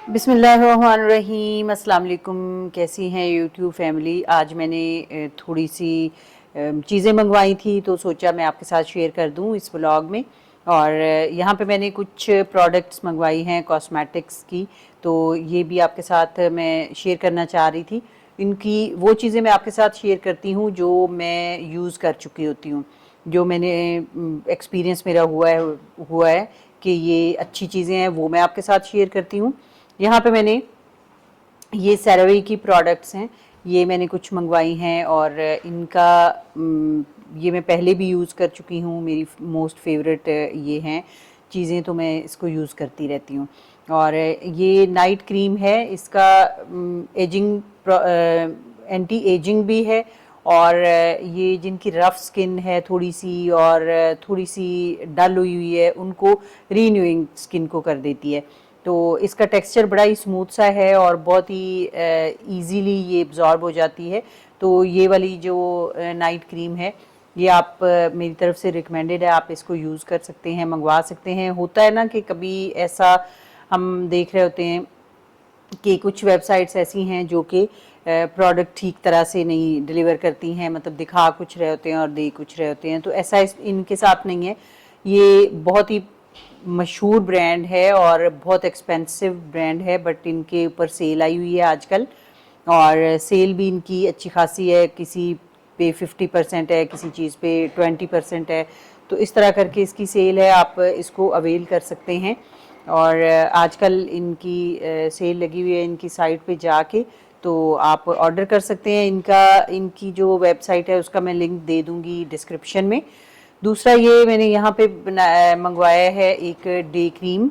बिस्मिल्लाहिर्रहमानिर्रहीम, अस्सलाम वालेकुम। कैसी हैं यूट्यूब फैमिली। आज मैंने थोड़ी सी चीज़ें मंगवाई थी तो सोचा मैं आपके साथ शेयर कर दूं इस व्लॉग में। और यहाँ पे मैंने कुछ प्रोडक्ट्स मंगवाई हैं कॉस्मेटिक्स की, तो ये भी आपके साथ मैं शेयर करना चाह रही थी। इनकी वो चीज़ें मैं आपके साथ शेयर करती हूँ जो मैं यूज़ कर चुकी होती हूँ, जो मैंने एक्सपीरियंस मेरा हुआ है कि ये अच्छी चीज़ें हैं, वो मैं आपके साथ शेयर करती हूँ। यहाँ पे मैंने ये सेरावी की प्रोडक्ट्स हैं, ये मैंने कुछ मंगवाई हैं और इनका ये मैं पहले भी यूज़ कर चुकी हूँ। मेरी मोस्ट फेवरेट ये हैं चीज़ें, तो मैं इसको यूज़ करती रहती हूँ। और ये नाइट क्रीम है, इसका एजिंग एंटी एजिंग भी है। और ये जिनकी रफ़ स्किन है थोड़ी सी और थोड़ी सी डल हुई है, उनको रीन्यूइंग स्किन को कर देती है। तो इसका टेक्सचर बड़ा ही स्मूथ सा है और बहुत ही इजीली ये एब्जॉर्ब हो जाती है। तो ये वाली जो नाइट क्रीम है, ये आप मेरी तरफ से रिकमेंडेड है, आप इसको यूज़ कर सकते हैं, मंगवा सकते हैं। होता है ना कि कभी ऐसा हम देख रहे होते हैं कि कुछ वेबसाइट्स ऐसी हैं जो कि प्रोडक्ट ठीक तरह से नहीं डिलीवर करती हैं, मतलब दिखा कुछ रहे होते हैं और दे कुछ रहे होते हैं, तो ऐसा इनके साथ नहीं है। ये बहुत ही मशहूर ब्रांड है और बहुत एक्सपेंसिव ब्रांड है, बट इनके ऊपर सेल आई हुई है आजकल। और सेल भी इनकी अच्छी खासी है, किसी पे 50% है, किसी चीज़ पे 20% है। तो इस तरह करके इसकी सेल है, आप इसको अवेल कर सकते हैं। और आजकल इनकी सेल लगी हुई है इनकी साइट पे जाके, तो आप ऑर्डर कर सकते हैं। इनकी जो वेबसाइट है उसका मैं लिंक दे दूंगी डिस्क्रिप्शन में। दूसरा ये मैंने यहाँ पे मंगवाया है एक डे क्रीम,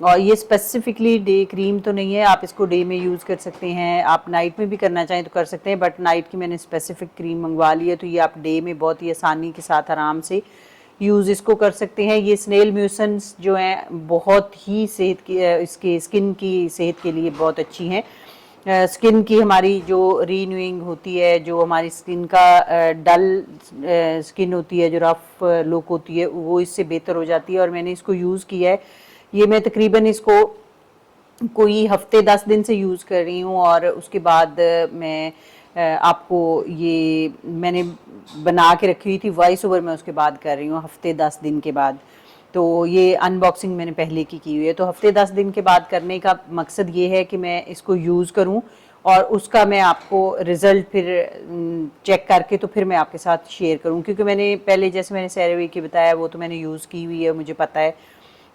और ये स्पेसिफिकली डे क्रीम तो नहीं है, आप इसको डे में यूज़ कर सकते हैं, आप नाइट में भी करना चाहें तो कर सकते हैं, बट नाइट की मैंने स्पेसिफिक क्रीम मंगवा ली है, तो ये आप डे में बहुत ही आसानी के साथ आराम से यूज़ इसको कर सकते हैं। ये स्नेल म्यूसेंस जो हैं बहुत ही सेहत की इसके स्किन की सेहत के लिए बहुत अच्छी हैं। स्किन की हमारी जो रीन्यूइंग होती है, जो हमारी स्किन का डल स्किन होती है, जो रफ लुक होती है, वो इससे बेहतर हो जाती है। और मैंने इसको यूज़ किया है, ये मैं तकरीबन इसको कोई हफ्ते 10 दिन से यूज़ कर रही हूँ। और उसके बाद मैं आपको ये मैंने बना के रखी हुई थी, वॉइस ओवर मैं उसके बाद कर रही हूँ हफ्ते 10 दिन के बाद। तो ये अनबॉक्सिंग मैंने पहले की हुई है, तो हफ्ते 10 दिन के बाद करने का मकसद ये है कि मैं इसको यूज़ करूँ और उसका मैं आपको रिज़ल्ट फिर चेक करके तो फिर मैं आपके साथ शेयर करूँ। क्योंकि मैंने पहले जैसे मैंने सेरेवी की बताया, वो तो मैंने यूज़ की हुई है, मुझे पता है।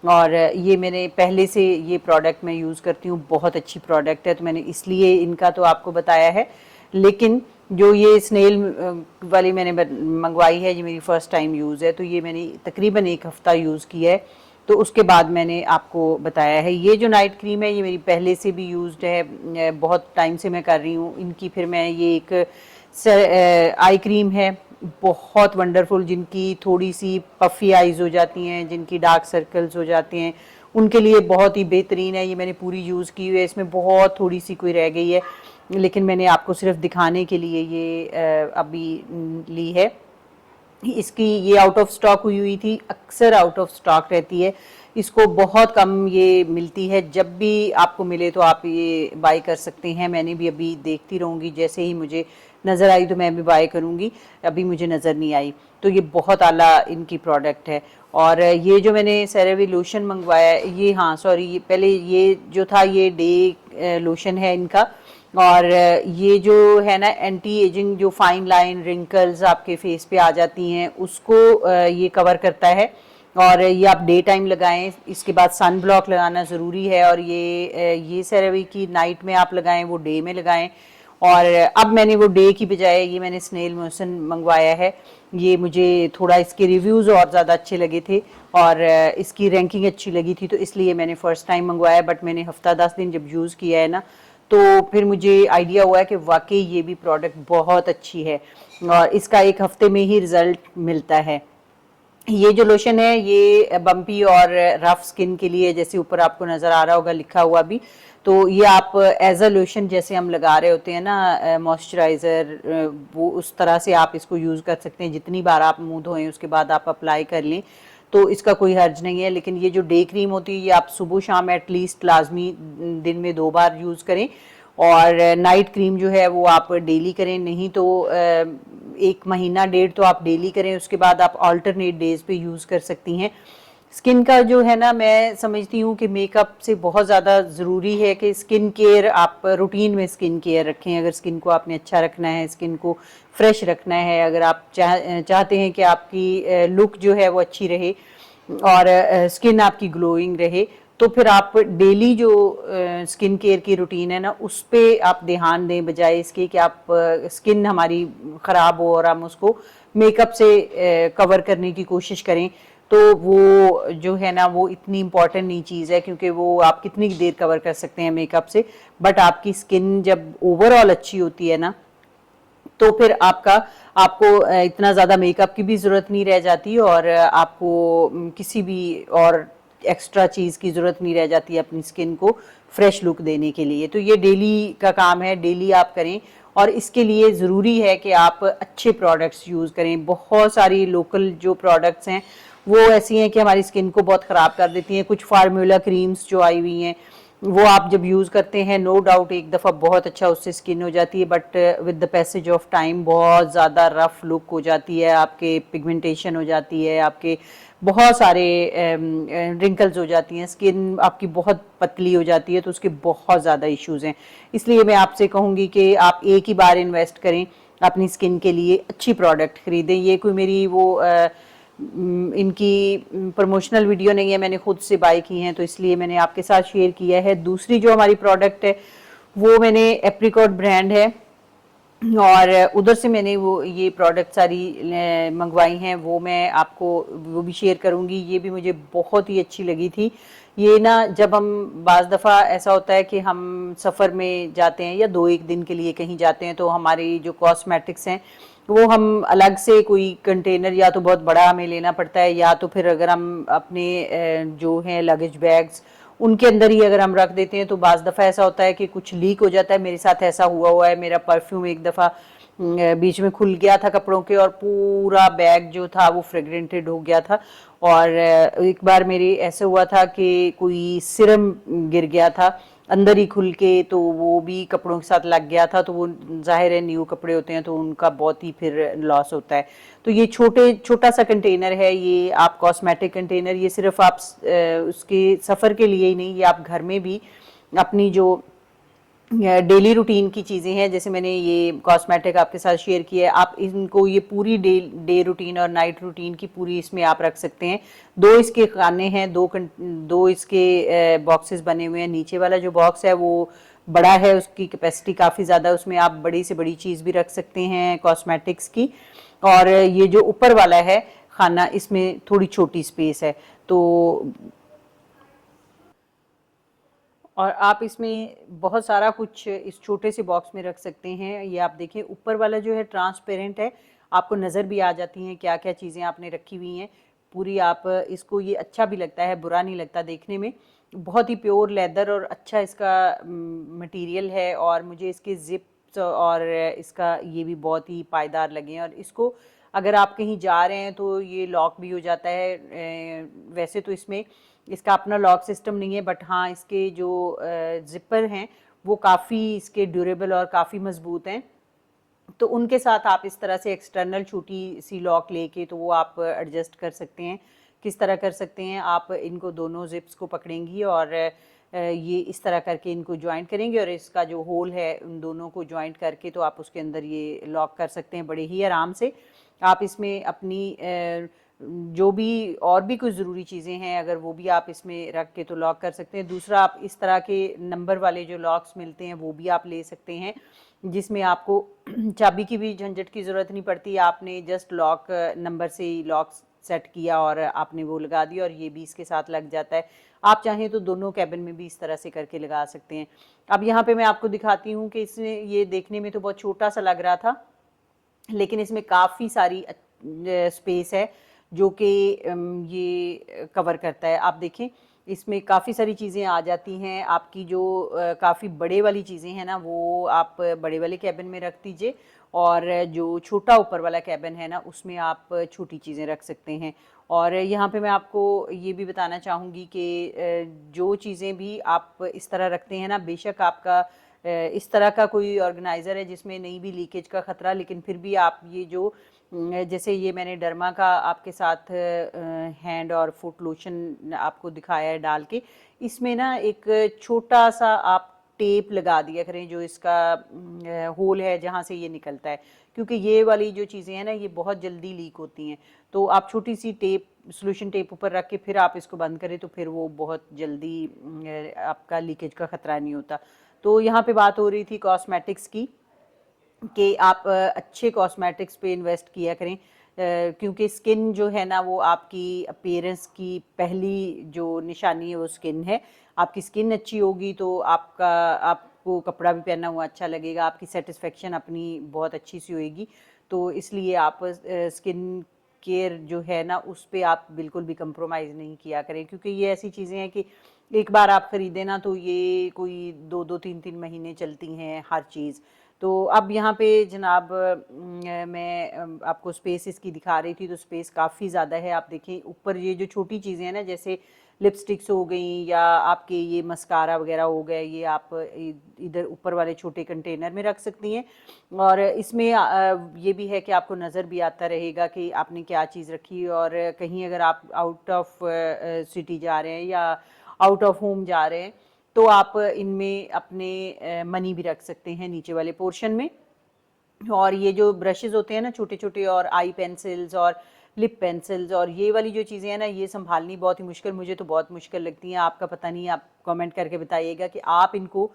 और ये मैंने पहले से ये प्रोडक्ट मैं यूज़ करती हूँ, बहुत अच्छी प्रोडक्ट है, तो मैंने इसलिए इनका तो आपको बताया है। लेकिन जो ये स्नेल वाली मैंने मंगवाई है, ये मेरी फ़र्स्ट टाइम यूज़ है, तो ये मैंने तकरीबन एक हफ़्ता यूज़ किया है, तो उसके बाद मैंने आपको बताया है। ये जो नाइट क्रीम है ये मेरी पहले से भी यूज़्ड है, बहुत टाइम से मैं कर रही हूँ इनकी। फिर मैं ये एक आई क्रीम है, बहुत वंडरफुल, जिनकी थोड़ी सी पफ़ी आइज़ हो जाती हैं, जिनकी डार्क सर्कल्स हो जाते हैं, उनके लिए बहुत ही बेहतरीन है। ये मैंने पूरी यूज़ की हुई है, इसमें बहुत थोड़ी सी कोई रह गई है, लेकिन मैंने आपको सिर्फ दिखाने के लिए ये अभी ली है। इसकी ये आउट ऑफ स्टॉक हुई थी, अक्सर आउट ऑफ स्टॉक रहती है, इसको बहुत कम ये मिलती है। जब भी आपको मिले तो आप ये बाय कर सकते हैं। मैंने भी अभी देखती रहूँगी, जैसे ही मुझे नज़र आई तो मैं भी बाय करूँगी, अभी मुझे नज़र नहीं आई। तो ये बहुत आला इनकी प्रोडक्ट है। और ये जो मैंने सेरेवी लोशन मंगवाया है, ये हाँ सॉरी, पहले ये जो था ये डे लोशन है इनका। और ये जो है ना एंटी एजिंग, जो फाइन लाइन रिंकल्स आपके फेस पे आ जाती हैं, उसको ये कवर करता है। और ये आप डे टाइम लगाएं, इसके बाद सन ब्लॉक लगाना ज़रूरी है। और ये सेरेवी की नाइट में आप लगाएं, वो डे में लगाएं। और अब मैंने वो डे की बजाय ये मैंने स्नेल मोशन मंगवाया है। ये मुझे थोड़ा इसके रिव्यूज़ और ज़्यादा अच्छे लगे थे और इसकी रैंकिंग अच्छी लगी थी, तो इसलिए मैंने फ़र्स्ट टाइम मंगवाया। बट मैंने हफ्ता 10 दिन जब यूज़ किया है ना, तो फिर मुझे आइडिया हुआ है कि वाकई ये भी प्रोडक्ट बहुत अच्छी है और इसका एक हफ्ते में ही रिज़ल्ट मिलता है। ये जो लोशन है ये बम्पी और रफ स्किन के लिए, जैसे ऊपर आपको नज़र आ रहा होगा लिखा हुआ भी, तो ये आप एज अ लोशन जैसे हम लगा रहे होते हैं ना मॉइस्चराइज़र, वो उस तरह से आप इसको यूज़ कर सकते हैं। जितनी बार आप मुंह धोएं उसके बाद आप अप्लाई कर लें, तो इसका कोई हर्ज नहीं है। लेकिन ये जो डे क्रीम होती है ये आप सुबह शाम एटलीस्ट लाजमी दिन में 2 बार यूज़ करें, और नाइट क्रीम जो है वो आप डेली करें, नहीं तो 1 महीना डेढ़ तो आप डेली करें, उसके बाद आप अल्टरनेट डेज पे यूज़ कर सकती हैं। स्किन का जो है ना, मैं समझती हूँ कि मेकअप से बहुत ज़्यादा ज़रूरी है कि स्किन केयर आप रूटीन में स्किन केयर रखें। अगर स्किन को आपने अच्छा रखना है, स्किन को फ्रेश रखना है, अगर आप चाहते हैं कि आपकी लुक जो है वो अच्छी रहे और स्किन आपकी ग्लोइंग रहे, तो फिर आप डेली जो स्किन केयर की रूटीन है ना, उस पर आप ध्यान दें, बजाय इसके कि आप स्किन हमारी ख़राब हो और हम उसको मेकअप से कवर करने की कोशिश करें। तो वो जो है ना वो इतनी इम्पॉर्टेंट नहीं चीज़ है, क्योंकि वो आप कितनी देर कवर कर सकते हैं मेकअप से, बट आपकी स्किन जब ओवरऑल अच्छी होती है ना, तो फिर आपको इतना ज़्यादा मेकअप की भी ज़रूरत नहीं रह जाती, और आपको किसी भी और एक्स्ट्रा चीज़ की ज़रूरत नहीं रह जाती अपनी स्किन को फ्रेश लुक देने के लिए। तो ये डेली का काम है, डेली आप करें, और इसके लिए ज़रूरी है कि आप अच्छे प्रोडक्ट्स यूज़ करें। बहुत सारी लोकल जो प्रोडक्ट्स हैं वो ऐसी हैं कि हमारी स्किन को बहुत ख़राब कर देती हैं। कुछ फार्मूला क्रीम्स जो आई हुई हैं वो आप जब यूज़ करते हैं, नो डाउट एक दफ़ा बहुत अच्छा उससे स्किन हो जाती है, but with the passage of time बहुत ज़्यादा रफ लुक हो जाती है, आपके पिगमेंटेशन हो जाती है, आपके बहुत सारे रिंकल्स हो जाती हैं, स्किन आपकी बहुत पतली हो जाती है, तो उसके बहुत ज़्यादा इश्यूज़ हैं। इसलिए मैं आपसे कहूँगी कि आप एक ही बार इन्वेस्ट करें अपनी स्किन के लिए, अच्छी प्रोडक्ट खरीदें। ये कोई मेरी वो इनकी प्रमोशनल वीडियो नहीं है, मैंने खुद से बाय की हैं, तो इसलिए मैंने आपके साथ शेयर किया है। दूसरी जो हमारी प्रोडक्ट है वो मैंने एप्रिकॉट ब्रांड है, और उधर से मैंने वो ये प्रोडक्ट सारी मंगवाई हैं, वो मैं आपको वो भी शेयर करूंगी। ये भी मुझे बहुत ही अच्छी लगी थी। ये ना, जब हम बाज़ दफ़ा ऐसा होता है कि हम सफ़र में जाते हैं या 2-1 दिन के लिए कहीं जाते हैं, तो हमारी जो कॉस्मेटिक्स हैं वो हम अलग से कोई कंटेनर या तो बहुत बड़ा हमें लेना पड़ता है, या तो फिर अगर हम अपने जो हैं लगेज बैग्स उनके अंदर ही अगर हम रख देते हैं, तो बाज़ दफ़ा ऐसा होता है कि कुछ लीक हो जाता है। मेरे साथ ऐसा हुआ है। मेरा परफ्यूम एक दफ़ा बीच में खुल गया था कपड़ों के, और पूरा बैग जो था वो फ्रेगरेंटेड हो गया था। और एक बार मेरे ऐसे हुआ था कि कोई सिरम गिर गया था अंदर ही खुल के, तो वो भी कपड़ों के साथ लग गया था। तो वो जाहिर है न्यू कपड़े होते हैं तो उनका बहुत ही फिर लॉस होता है। तो ये छोटा सा कंटेनर है, ये आप कॉस्मेटिक कंटेनर, ये सिर्फ आप उसके सफ़र के लिए ही नहीं, ये आप घर में भी अपनी जो डेली रूटीन की चीज़ें हैं, जैसे मैंने ये कॉस्मेटिक आपके साथ शेयर किया है, आप इनको ये पूरी डे रूटीन और नाइट रूटीन की पूरी इसमें आप रख सकते हैं। 2 इसके खाने हैं, दो इसके बॉक्सेस बने हुए हैं। नीचे वाला जो बॉक्स है वो बड़ा है, उसकी कैपेसिटी काफ़ी ज़्यादा, उसमें आप बड़ी से बड़ी चीज़ भी रख सकते हैं कॉस्मेटिक्स की। और ये जो ऊपर वाला है खाना, इसमें थोड़ी छोटी स्पेस है, तो और आप इसमें बहुत सारा कुछ इस छोटे से बॉक्स में रख सकते हैं। ये आप देखें, ऊपर वाला जो है ट्रांसपेरेंट है, आपको नज़र भी आ जाती हैं क्या क्या चीज़ें आपने रखी हुई हैं पूरी। आप इसको, ये अच्छा भी लगता है, बुरा नहीं लगता देखने में। बहुत ही प्योर लेदर और अच्छा इसका मटेरियल है, और मुझे इसके जिप्स और इसका ये भी बहुत ही पायदार लगे हैं। और इसको अगर आप कहीं जा रहे हैं तो ये लॉक भी हो जाता है। वैसे तो इसमें इसका अपना लॉक सिस्टम नहीं है, बट हाँ इसके जो जिपर हैं वो काफ़ी इसके ड्यूरेबल और काफ़ी मजबूत हैं। तो उनके साथ आप इस तरह से एक्सटर्नल छोटी सी लॉक लेके तो वो आप एडजस्ट कर सकते हैं। किस तरह कर सकते हैं, आप इनको दोनों जिप्स को पकड़ेंगी और ये इस तरह करके इनको ज्वाइंट करेंगे, और इसका जो होल है उन दोनों को ज्वाइंट करके तो आप उसके अंदर ये लॉक कर सकते हैं बड़े ही आराम से। आप इसमें अपनी जो भी और भी कुछ ज़रूरी चीज़ें हैं अगर वो भी आप इसमें रख के तो लॉक कर सकते हैं। दूसरा, आप इस तरह के नंबर वाले जो लॉक्स मिलते हैं वो भी आप ले सकते हैं, जिसमें आपको चाबी की भी झंझट की ज़रूरत नहीं पड़ती। आपने जस्ट लॉक नंबर से ही लॉक सेट किया और आपने वो लगा दिया, और ये भी इसके साथ लग जाता है। आप चाहें तो दोनों कैबिन में भी इस तरह से करके लगा सकते हैं। अब यहाँ पे मैं आपको दिखाती हूँ कि इसमें ये देखने में तो बहुत छोटा सा लग रहा था, लेकिन इसमें काफ़ी सारी स्पेस है जो कि ये कवर करता है। आप देखें, इसमें काफ़ी सारी चीज़ें आ जाती हैं। आपकी जो काफ़ी बड़े वाली चीज़ें हैं ना वो आप बड़े वाले कैबिन में रख दीजिए, और जो छोटा ऊपर वाला कैबिन है ना उसमें आप छोटी चीज़ें रख सकते हैं। और यहाँ पे मैं आपको ये भी बताना चाहूँगी कि जो चीज़ें भी आप इस तरह रखते हैं ना, बेशक आपका इस तरह का कोई ऑर्गेनाइज़र है जिसमें नहीं भी लीकेज का ख़तरा, लेकिन फिर भी आप ये जो जैसे ये मैंने डर्मा का आपके साथ हैंड और फुट लोशन आपको दिखाया है डाल के, इसमें ना एक छोटा सा आप टेप लगा दिया करें जो इसका होल है जहाँ से ये निकलता है, क्योंकि ये वाली जो चीज़ें हैं ना ये बहुत जल्दी लीक होती हैं। तो आप छोटी सी टेप, सोल्यूशन टेप ऊपर रख के फिर आप इसको बंद करें तो फिर वो बहुत जल्दी आपका लीकेज का ख़तरा नहीं होता। तो यहाँ पे बात हो रही थी कॉस्मेटिक्स की कि आप अच्छे कॉस्मेटिक्स पे इन्वेस्ट किया करें, क्योंकि स्किन जो है ना वो आपकी अपीयरेंस की पहली जो निशानी है वो स्किन है। आपकी स्किन अच्छी होगी तो आपको कपड़ा भी पहना हुआ अच्छा लगेगा, आपकी सेटिस्फेक्शन अपनी बहुत अच्छी सी होएगी। तो इसलिए आप स्किन केयर जो है ना उस पर आप बिल्कुल भी कंप्रोमाइज़ नहीं किया करें, क्योंकि ये ऐसी चीज़ें हैं कि एक बार आप ख़रीदें ना तो ये कोई 2-2 3-3 महीने चलती हैं हर चीज़। तो अब यहाँ पे जनाब मैं आपको स्पेस इसकी दिखा रही थी, तो स्पेस काफ़ी ज़्यादा है। आप देखें ऊपर ये जो छोटी चीज़ें हैं ना, जैसे लिपस्टिक्स हो गई या आपके ये मस्कारा वगैरह हो गए, ये आप इधर ऊपर वाले छोटे कंटेनर में रख सकती हैं। और इसमें ये भी है कि आपको नज़र भी आता रहेगा कि आपने क्या चीज़ रखी, और कहीं अगर आप आउट ऑफ सिटी जा रहे हैं या आउट ऑफ होम जा रहे हैं तो आप इनमें अपने मनी भी रख सकते हैं नीचे वाले पोर्शन में। और ये जो ब्रशेज़ होते हैं ना छोटे छोटे, और आई पेंसिल्स और लिप पेंसिल्स और ये वाली जो चीज़ें हैं ना, ये संभालनी बहुत ही मुश्किल, मुझे तो बहुत मुश्किल लगती हैं। आपका पता नहीं, आप कमेंट करके बताइएगा कि आप इनको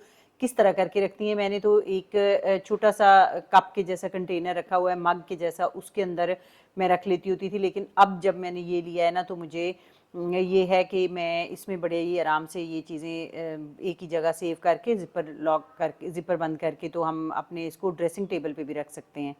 किस तरह करके रखती हैं। मैंने तो एक छोटा सा कप के जैसा कंटेनर रखा हुआ है, मग के जैसा, उसके अंदर मैं रख लेती होती थी, लेकिन अब जब मैंने ये लिया है ना तो मुझे ये है कि मैं इसमें बड़े ही आराम से ये चीज़ें एक ही जगह सेव करके ज़िपर लॉक करके, ज़िपर बंद करके, तो हम अपने इसको ड्रेसिंग टेबल पे भी रख सकते हैं।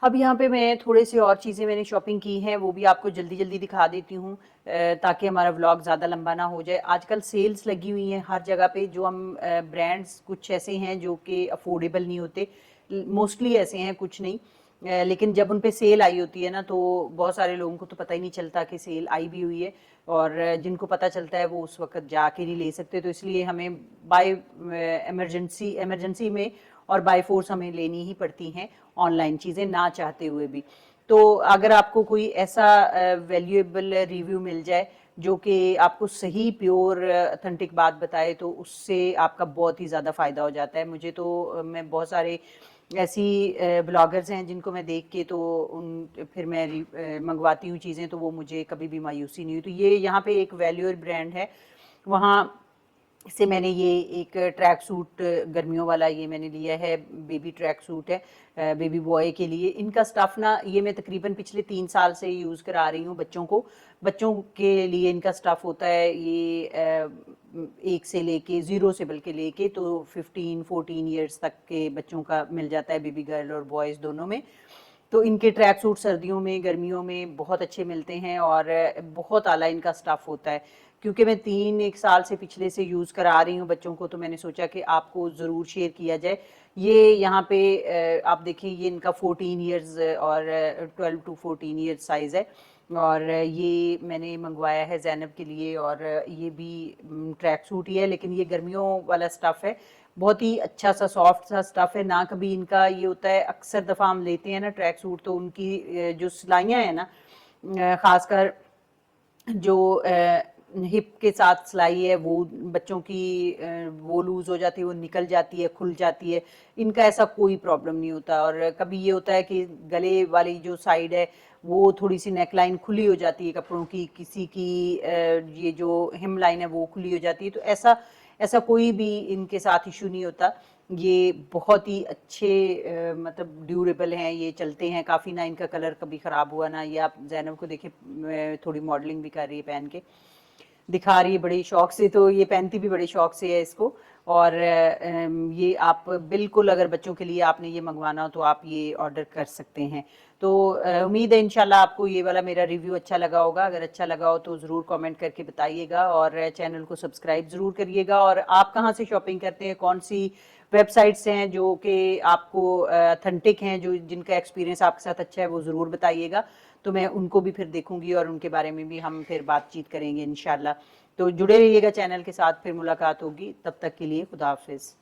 अब यहाँ पे मैं थोड़े से और चीज़ें मैंने शॉपिंग की हैं, वो भी आपको जल्दी जल्दी दिखा देती हूँ ताकि हमारा व्लॉग ज़्यादा लंबा ना हो जाए। आजकल सेल्स लगी हुई हैं हर जगह पे, जो हम ब्रांड्स कुछ ऐसे हैं जो कि अफोर्डेबल नहीं होते, मोस्टली ऐसे हैं, कुछ नहीं। लेकिन जब उन पे सेल आई होती है ना तो बहुत सारे लोगों को तो पता ही नहीं चलता कि सेल आई भी हुई है, और जिनको पता चलता है वो उस वक्त जाके नहीं ले सकते। तो इसलिए हमें बाय इमरजेंसी में और बाय फोर्स हमें लेनी ही पड़ती हैं ऑनलाइन चीज़ें, ना चाहते हुए भी। तो अगर आपको कोई ऐसा वैल्यूएबल रिव्यू मिल जाए जो कि आपको सही प्योर ऑथेंटिक बात बताए, तो उससे आपका बहुत ही ज़्यादा फ़ायदा हो जाता है। मुझे तो मैं बहुत सारे ऐसी ब्लॉगर्स हैं जिनको मैं देख के तो उन फिर मैं मंगवाती हूँ चीज़ें, तो वो मुझे कभी भी मायूसी नहीं हुई। तो ये यहाँ पे एक वैल्यूर ब्रांड है, वहाँ से मैंने ये एक ट्रैक सूट गर्मियों वाला ये मैंने लिया है, बेबी ट्रैक सूट है बेबी बॉय के लिए। इनका स्टफ़ ना ये मैं तकरीबन पिछले 3 साल से यूज़ करा रही हूँ बच्चों को। बच्चों के लिए इनका स्टफ़ होता है ये 1 से लेके 0 से बल्कि लेके तो 15-14 ईयर्स तक के बच्चों का मिल जाता है, बेबी गर्ल और बॉयज़ दोनों में। तो इनके ट्रैक सूट सर्दियों में गर्मियों में बहुत अच्छे मिलते हैं और बहुत आला इनका स्टफ़ होता है। क्योंकि मैं 1 साल से पिछले से यूज़ करा रही हूँ बच्चों को, तो मैंने सोचा कि आपको ज़रूर शेयर किया जाए। ये यहाँ पे आप देखें, ये इनका 14 ईयर्स और 12 टू 14 ईयर्स साइज़ है, और ये मैंने मंगवाया है ज़ैनब के लिए। और ये भी ट्रैक सूट ही है, लेकिन ये गर्मियों वाला स्टफ़ है, बहुत ही अच्छा सा सॉफ्ट सा स्टफ़ है ना। कभी इनका ये होता है, अक्सर दफ़ा हम लेते हैं ना ट्रैक सूट, तो उनकी जो सिलाइयाँ हैं ना, ख़ासकर जो हिप के साथ सिलाई है वो बच्चों की वो लूज़ हो जाती है, वो निकल जाती है, खुल जाती है। इनका ऐसा कोई प्रॉब्लम नहीं होता। और कभी ये होता है कि गले वाली जो साइड है वो थोड़ी सी नेक लाइन खुली हो जाती है कपड़ों की, किसी की ये जो हिम लाइन है वो खुली हो जाती है, तो ऐसा ऐसा कोई भी इनके साथ इशू नहीं होता। ये बहुत ही अच्छे मतलब ड्यूरेबल हैं, ये चलते हैं काफ़ी ना, इनका कलर कभी ख़राब हुआ ना। ये आप ज़ैनब को देखें, थोड़ी मॉडलिंग भी कर रही है, पहन के दिखा रही है बड़े शौक से, तो ये पहनती भी बड़े शौक से है इसको। और ये आप बिल्कुल, अगर बच्चों के लिए आपने ये मंगवाना हो तो आप ये ऑर्डर कर सकते हैं। तो उम्मीद है इंशाल्लाह आपको ये वाला मेरा रिव्यू अच्छा लगा होगा। अगर अच्छा लगा हो तो ज़रूर कमेंट करके बताइएगा, और चैनल को सब्सक्राइब ज़रूर करिएगा। और आप कहाँ से शॉपिंग करते हैं, कौन सी वेबसाइट्स हैं जो कि आपको ऑथेंटिक हैं, जो जिनका एक्सपीरियंस आपके साथ अच्छा है, वो ज़रूर बताइएगा। तो मैं उनको भी फिर देखूंगी और उनके बारे में भी हम फिर बातचीत करेंगे इंशाल्लाह। तो जुड़े रहिएगा चैनल के साथ, फिर मुलाकात होगी, तब तक के लिए खुदा हाफिज़।